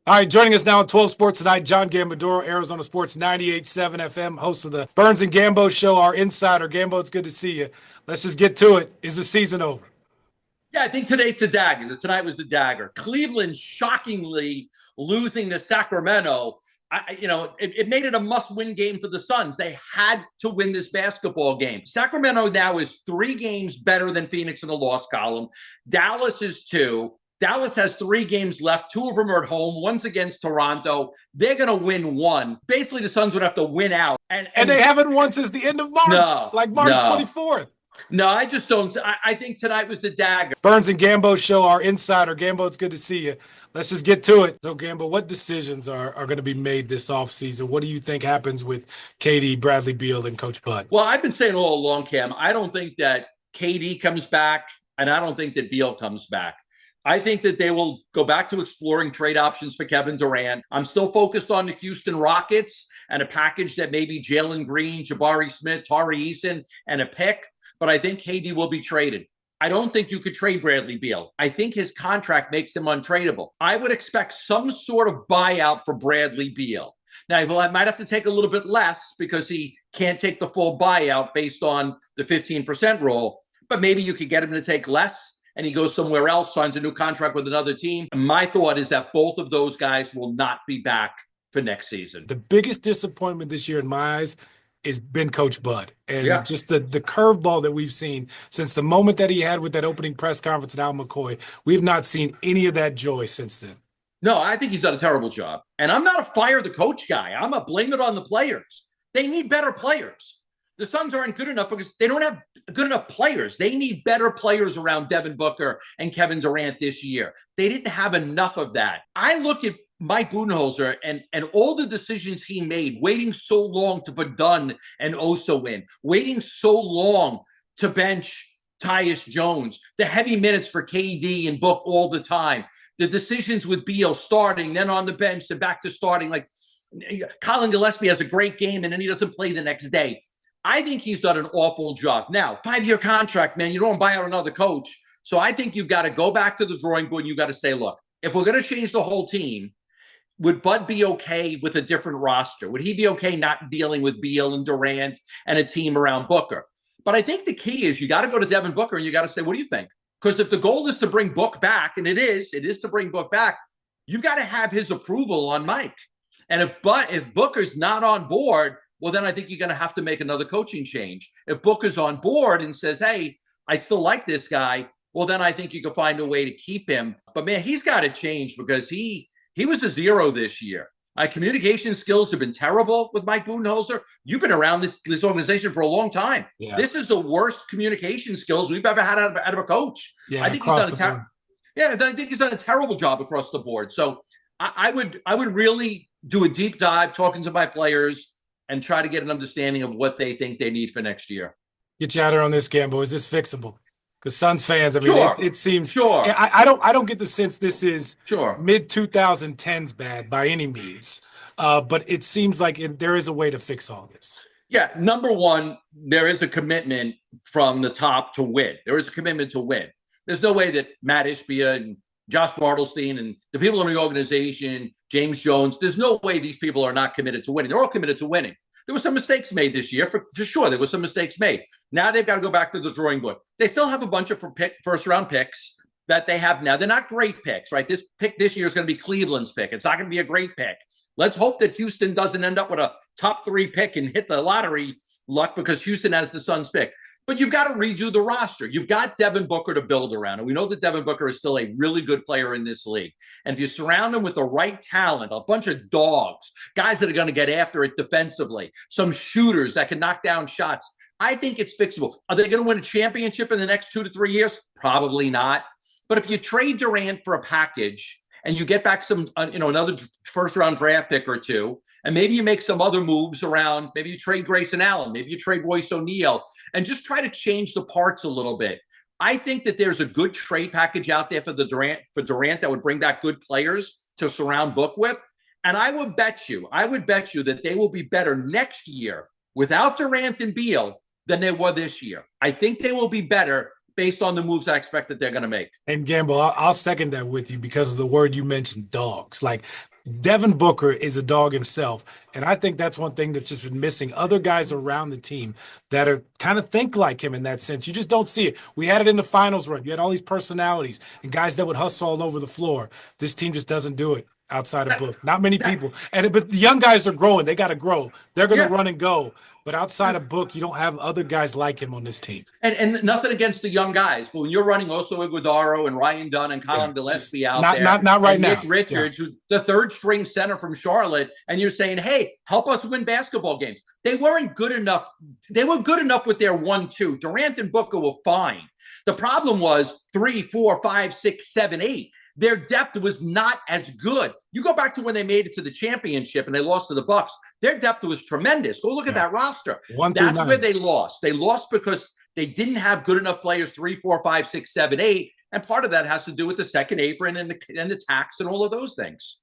All right, joining us now on 12 Sports tonight, John Gambadoro, Arizona Sports 98.7 FM, host of the Burns and Gambo Show, our insider. Gambo, it's good to see you. Let's just get to it. Is the season over? Yeah, I think tonight's the dagger. Tonight was the dagger. Cleveland shockingly losing to Sacramento. It made it a must-win game for the Suns. They had to win this basketball game. Sacramento now is 3 games better than Phoenix in the loss column. Dallas is 2. Dallas has 3 games left. 2 of them are at home. One's against Toronto. They're going to win one. Basically, the Suns would have to win out. And they haven't won since the end of March, no, like March 24th. No, I just don't. I think tonight was the dagger. Burns and Gambo Show, our insider. Gambo, it's good to see you. Let's just get to it. So, Gambo, what decisions are going to be made this offseason? What do you think happens with KD, Bradley Beal, and Coach Bud? Well, I've been saying all along, Cam, I don't think that KD comes back, and I don't think that Beal comes back. I think that they will go back to exploring trade options for Kevin Durant. I'm still focused on the Houston Rockets and a package that may be Jalen Green, Jabari Smith, Tari Eason, and a pick. But I think KD will be traded. I don't think you could trade Bradley Beal. I think his contract makes him untradeable. I would expect some sort of buyout for Bradley Beal. Now, I might have to take a little bit less because he can't take the full buyout based on the 15% rule, but maybe you could get him to take less and he goes somewhere else, signs a new contract with another team. And my thought is that both of those guys will not be back for next season. The biggest disappointment this year in my eyes has been Coach Bud. And just the curveball that we've seen since the moment that he had with that opening press conference at Al McCoy, we've not seen any of that joy since then. No, I think he's done a terrible job. And I'm not a fire the coach guy. I'm a blame it on the players. They need better players. The Suns aren't good enough because they don't have good enough players. They need better players around Devin Booker and Kevin Durant this year. They didn't have enough of that. I look at Mike Budenholzer and all the decisions he made, waiting so long to put Dunn and Oso in, waiting so long to bench Tyus Jones, the heavy minutes for KD and Book all the time, the decisions with Beal starting, then on the bench, then back to starting. Like Colin Gillespie has a great game and then he doesn't play the next day. I think he's done an awful job. Now, 5-year contract, man, you don't buy out another coach. So I think you've got to go back to the drawing board. You got to say, look, if we're going to change the whole team, would Bud be okay with a different roster? Would he be okay not dealing with Beal and Durant and a team around Booker? But I think the key is you got to go to Devin Booker and you got to say, what do you think? Because if the goal is to bring Book back, and it is to bring Book back, you've got to have his approval on Mike. And if Booker's not on board, well, then I think you're going to have to make another coaching change. If Booker's on board and says, hey, I still like this guy, well, then I think you can find a way to keep him. But, man, he's got to change because he was a zero this year. Communication skills have been terrible with Mike Budenholzer. You've been around this organization for a long time. Yeah. This is the worst communication skills we've ever had out of a coach. Yeah, I think he's done a terrible job across the board. So I would really do a deep dive talking to my players and try to get an understanding of what they think they need for next year. Get you out there on this, Gambo. Is this fixable? Because Suns fans, I mean, it seems. Sure. I don't get the sense this is mid 2010s bad by any means, but it seems like there is a way to fix all this. Yeah, number one, there is a commitment from the top to win. There is a commitment to win. There's no way that Matt Ishbia and Josh Bartlestein and the people in the organization, James Jones, there's no way these people are not committed to winning. They're all committed to winning. There were some mistakes made this year, for sure. There were some mistakes made. Now they've got to go back to the drawing board. They still have a bunch of first-round picks that they have now. They're not great picks, right? This pick this year is going to be Cleveland's pick. It's not going to be a great pick. Let's hope that Houston doesn't end up with a top 3 pick and hit the lottery luck because Houston has the Suns pick. But you've got to redo the roster. You've got Devin Booker to build around. And we know that Devin Booker is still a really good player in this league. And if you surround him with the right talent, a bunch of dogs, guys that are going to get after it defensively, some shooters that can knock down shots, I think it's fixable. Are they going to win a championship in the next 2 to 3 years? Probably not. But if you trade Durant for a package and you get back some, another first-round draft pick or two, and maybe you make some other moves around, maybe you trade Grayson Allen, maybe you trade Royce O'Neal, and just try to change the parts a little bit. I think that there's a good trade package out there for Durant that would bring back good players to surround Book with. And I would bet you that they will be better next year without Durant and Beal than they were this year. I think they will be better based on the moves I expect that they're going to make. And Gamble, I'll second that with you because of the word you mentioned, dogs. Like Devin Booker is a dog himself. And I think that's one thing that's just been missing. Other guys around the team that are kind of think like him in that sense. You just don't see it. We had it in the finals run. You had all these personalities and guys that would hustle all over the floor. This team just doesn't do it outside of Book. Not many people. But the young guys are growing. They got to grow. They're going to run and go. But outside of Book, you don't have other guys like him on this team. And nothing against the young guys, but when you're running Oso Iguodaro and Ryan Dunn and Colin Gillespie out there, not right and now. Nick Richards, who's the third string center from Charlotte, and you're saying, hey, help us win basketball games. They weren't good enough. They were good enough with their 1-2. Durant and Booker were fine. The problem was 3, 4, 5, 6, 7, 8. Their depth was not as good. You go back to when they made it to the championship and they lost to the Bucks. Their depth was tremendous. Go look at that roster. That's where they lost. They lost because they didn't have good enough players 3, 4, 5, 6, 7, 8. And part of that has to do with the second apron and the tax and all of those things.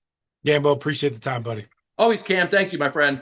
Gambo, appreciate the time, buddy. Always, Cam. Thank you, my friend.